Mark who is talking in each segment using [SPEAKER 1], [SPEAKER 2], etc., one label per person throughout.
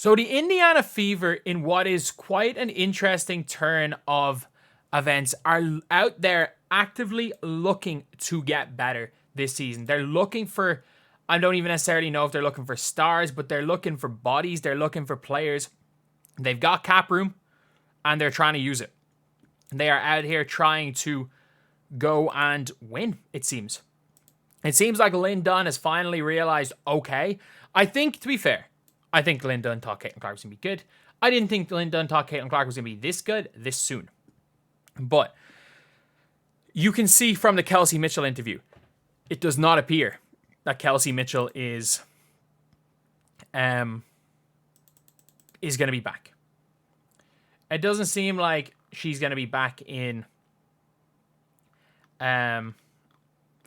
[SPEAKER 1] So the Indiana Fever, in what is quite an interesting turn of events, are out there actively looking to get better this season. They're looking for, I don't even necessarily know if they're looking for stars, but they're looking for bodies. They're looking for players. They've got cap room and they're trying to use it. They are out here trying to go and win, it seems. It seems like Lynn Dunn has finally realized, okay, I think, to be fair, I think Lynn Dunn thought Caitlin Clark was going to be good. I didn't think Lynn Dunn thought Caitlin Clark was going to be this good this soon. But you can see from the Kelsey Mitchell interview, it does not appear that Kelsey Mitchell is going to be back. It doesn't seem like she's going to be back in a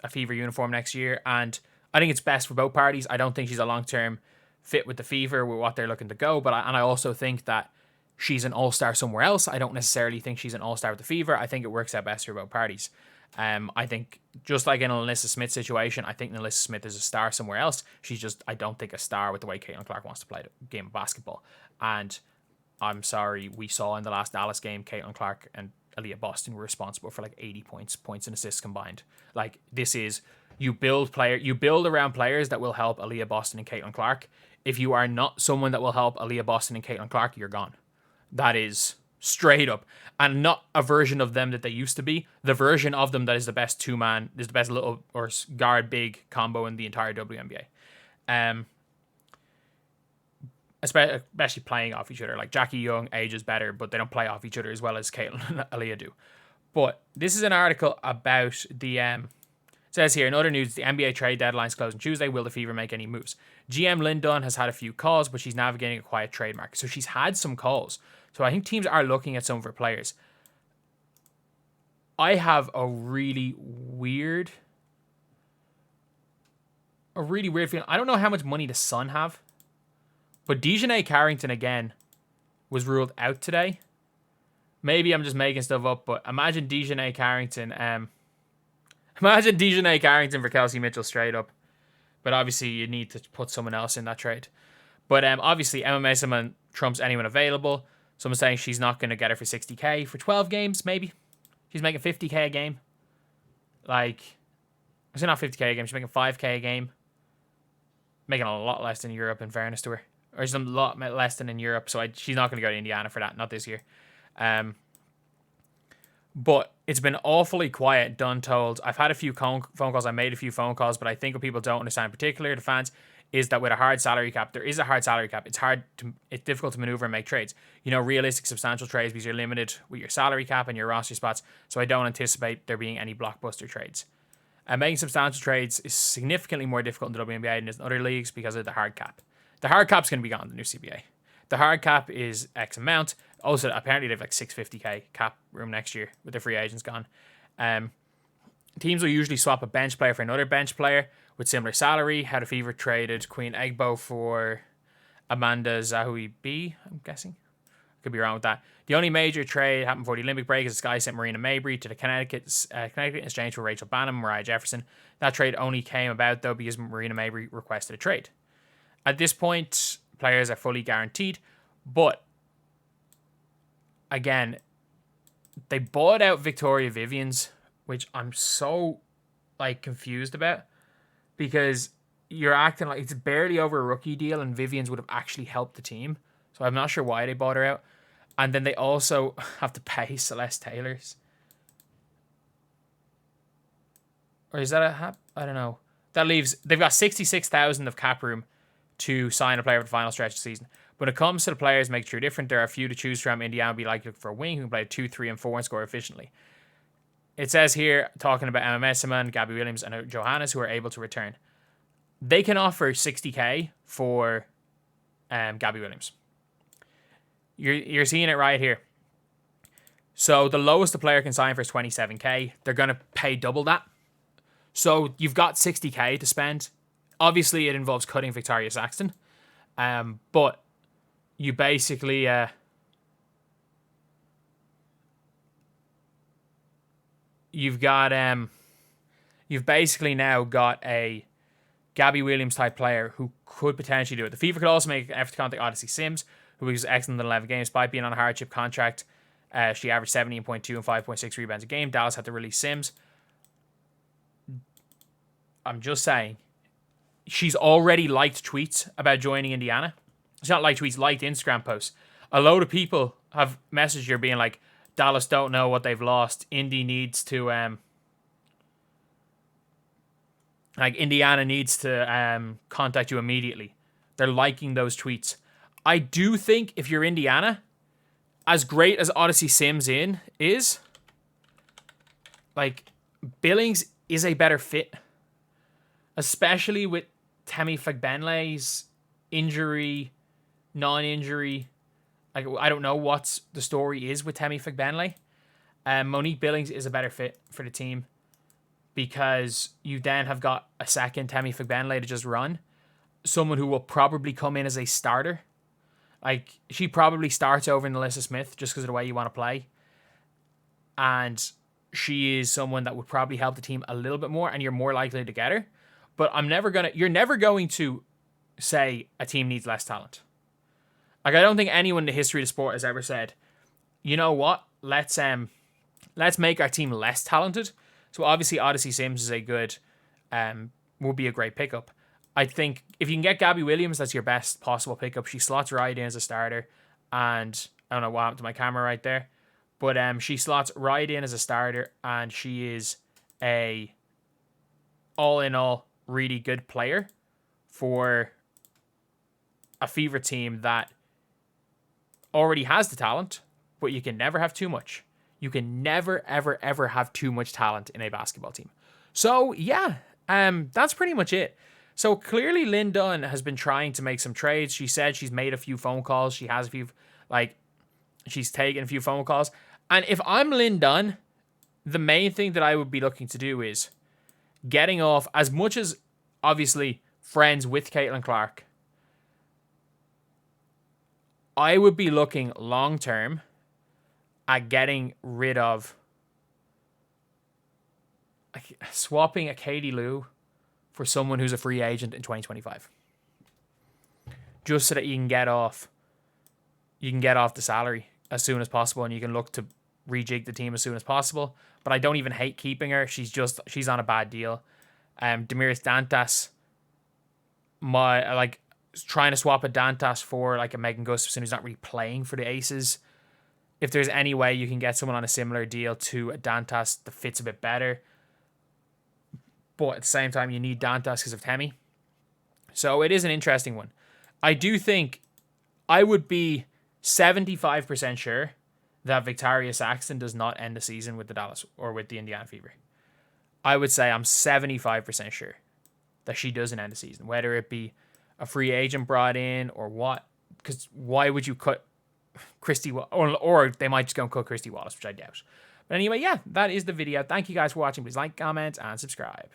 [SPEAKER 1] Fever uniform next year, and I think it's best for both parties. I don't think she's a long-term fit with the Fever with what they're looking to go, but I also think that she's an all-star somewhere else. I don't necessarily think she's an all-star with the Fever. I think it works out best for both parties. I think just like in an Alyssa Smith situation, I think Alyssa Smith is a star somewhere else. She's just, I don't think, a star with the way Caitlin Clark wants to play the game of basketball. And I'm sorry, we saw in the last Dallas game, Caitlin Clark and Aaliyah Boston were responsible for like 80 points and assists combined. Like, this is, you build around players that will help Aaliyah Boston and Caitlin Clark. If you are not someone that will help Aaliyah Boston and Caitlin Clark, you're gone. That is straight up. And not a version of them that they used to be. The version of them that is the best two-man, is the best little or guard big combo in the entire WNBA. Especially playing off each other. Like, Jackie Young ages better, but they don't play off each other as well as Caitlin and Aaliyah do. But this is an article about the... it says here, in other news, the NBA trade deadline's closing Tuesday. Will the Fever make any moves? GM Lynn Dunn has had a few calls, but she's navigating a quiet trade market. So she's had some calls. So I think teams are looking at some of her players. I have a really weird feeling. I don't know how much money the Sun have. But Dejanay Carrington, again, was ruled out today. Maybe I'm just making stuff up, but imagine Dejanay Carrington. Imagine Dejanay Carrington for Kelsey Mitchell straight up. But obviously, you need to put someone else in that trade. But obviously, Emma Mason trumps anyone available. Someone's saying she's not going to get her for $60K for 12 games, maybe. She's making $50K a game. Like, it's not $50K a game. She's making $5K a game. Making a lot less than Europe, in fairness to her. Or she's a lot less than in Europe, so she's not going to go to Indiana for that, not this year. But it's been awfully quiet, Dunn told. I've had a few phone calls, I made a few phone calls, but I think what people don't understand, in particular the fans, is that with a hard salary cap, there is a hard salary cap. It's difficult to maneuver and make trades. You know, realistic, substantial trades, because you're limited with your salary cap and your roster spots, so I don't anticipate there being any blockbuster trades. Making substantial trades is significantly more difficult in the WNBA than in other leagues because of the hard cap. The hard cap's going to be gone in the new CBA. The hard cap is X amount. Also, apparently they have like $650K cap room next year with the free agents gone. Teams will usually swap a bench player for another bench player with similar salary. How the Fever traded Queen Egbo for Amanda Zahui B, I'm guessing. Could be wrong with that. The only major trade happened before the Olympic break is the Sky sent Marina Mabry to the Connecticut in exchange for Rachel Banham and Mariah Jefferson. That trade only came about, though, because Marina Mabry requested a trade. At this point, players are fully guaranteed, but again, they bought out Victoria Vivians, which I'm so confused about, because you're acting like it's barely over a rookie deal and Vivians would have actually helped the team. So I'm not sure why they bought her out. And then they also have to pay Celeste Taylors. Or is that I don't know. That leaves, they've got $66,000 of cap room to sign a player for the final stretch of the season. When it comes to the players make true different, there are a few to choose from. Indiana would be likely for a wing who can play 2, 3, and 4 and score efficiently. It says here, talking about Emma Messiman, Gabby Williams, and Johannes, who are able to return. They can offer $60K for Gabby Williams. You're seeing it right here. So the lowest the player can sign for is $27K. They're going to pay double that. So you've got $60K to spend. Obviously, it involves cutting Victoria Saxton. But you basically... you've basically now got a Gabby Williams type player who could potentially do it. The Fever could also make an effort to contact Odyssey Sims, who was excellent in 11 games, despite being on a hardship contract. She averaged 17.2 and 5.6 rebounds a game. Dallas had to release Sims. I'm just saying, she's already liked tweets about joining Indiana. It's not like tweets, liked Instagram posts. A load of people have messaged her being like, Dallas don't know what they've lost. Indy needs to, Indiana needs to contact you immediately. They're liking those tweets. I do think if you're Indiana, as great as Odyssey Sims is, like, Billings is a better fit. Especially with Temi Fagbenle's injury, non-injury. Like, I don't know what the story is with Temi Fagbenle. Monique Billings is a better fit for the team because you then have got a second Temi Fagbenle to just run. Someone who will probably come in as a starter. Like, she probably starts over Alyssa Smith just because of the way you want to play. And she is someone that would probably help the team a little bit more, and you're more likely to get her. But you're never going to say a team needs less talent. Like, I don't think anyone in the history of the sport has ever said, you know what, let's make our team less talented. So obviously Odyssey Sims is would be a great pickup. I think if you can get Gabby Williams, that's your best possible pickup. She slots right in as a starter, and I don't know what happened to my camera right there, but she slots right in as a starter, and she is a all in all really good player for a Fever team that already has the talent, but you can never have too much. You can never, ever, ever have too much talent in a basketball team. So yeah, that's pretty much it. So clearly Lynn Dunn has been trying to make some trades. She said she's made a few phone calls. She has she's taken a few phone calls. And if I'm Lynn Dunn, the main thing that I would be looking to do is getting off, as much as obviously friends with Caitlin Clark, I would be looking long term at getting rid of swapping a Katie Lou for someone who's a free agent in 2025. Just so that you can get off the salary as soon as possible, and you can look to rejig the team as soon as possible. But I don't even hate keeping her. She's on a bad deal. Demiris Dantas, trying to swap a Dantas for like a Megan Gustafson who's not really playing for the Aces. If there's any way you can get someone on a similar deal to a Dantas that fits a bit better, but at the same time you need Dantas because of Temi. So it is an interesting one. I do think I would be 75% sure that Victoria Saxton does not end the season with the Dallas or with the Indiana Fever. I would say I'm 75% sure that she doesn't end the season, whether it be a free agent brought in or what. Because why would you cut Christy, or they might just go and cut Christy Wallace, which I doubt. But anyway, yeah, that is the video. Thank you guys for watching. Please like, comment, and subscribe.